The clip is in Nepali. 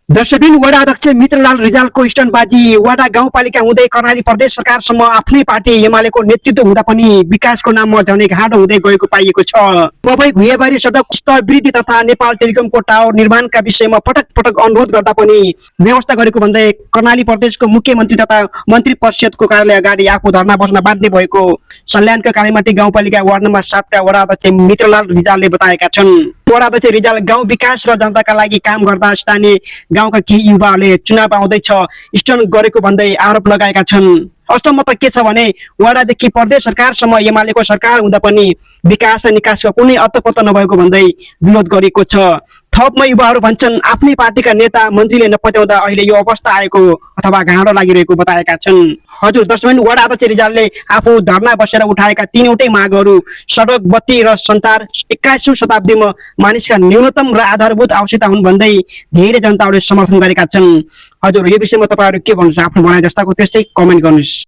दर्शकबिन वडा अध्यक्ष मित्रलाल रिजालको स्टनबाजी वडा गाउँपालिका हुँदै कर्णाली प्रदेश सरकारसम्म आफ्नै पार्टी एमालेको नेतृत्व हुँदा पनि विकासको नाममा झनै गाँडो हुँदै गएको पाइएको छ। मकै घुइयाबारी सडक स्तर वृद्धि तथा नेपाल टेलिकमको टावर निर्माणका विषयमा पटक पटक अनुरोध गर्दा पनि व्यवस्था गरेको भन्दै कर्णाली प्रदेशको मुख्यमन्त्री तथा मन्त्री परिषदको कार्यालय अगाडि आफू धर्ना बस्न बाध्य भएको सल्यानको कालीमाटी गाउँपालिका वार्ड नम्बर 7 का वडा अध्यक्ष मित्रलाल रिजालले बताएका छन्। वडा अध्यक्ष रिजाल गाउँ विकास र जनताका लागि काम गर्दा स्थानीय गाउँका केही युवाहरूले चुनाव आउँदैछ स्टन गरेको भन्दै आरोप लगाएका छन्। अचम्म त के छ भने वडादेखि प्रदेश सरकारसम्म एमालेको सरकार हुँदा पनि विकास र निकासको कुनै अत्तपत्ता नभएको भन्दै विरोध गरेको छ। थपमा युवाहरू भन्छन् आफ्नै पार्टीका नेता मन्त्रीले नपत्याउँदा अहिले यो अवस्था आएको अथवा गाँडो लागिरहेको बताएका छन्। हजुर दर्शकबिन वडा अध्यक्ष रिजालले आफू धर्ना बसेर उठाएका तीनवटै मागहरू सडक बत्ती र सञ्चार 21औं शताब्दीमा मानिसका न्यूनतम र आधारभूत आवश्यकता हुन् भन्दै धेरै जनताहरूले समर्थन गरेका छन्। हजुर यो विषयमा तपाईहरु के भन्नुहुन्छ आफ्नो भनाइ जस्ताको त्यस्तै कमेन्ट गर्नुस्।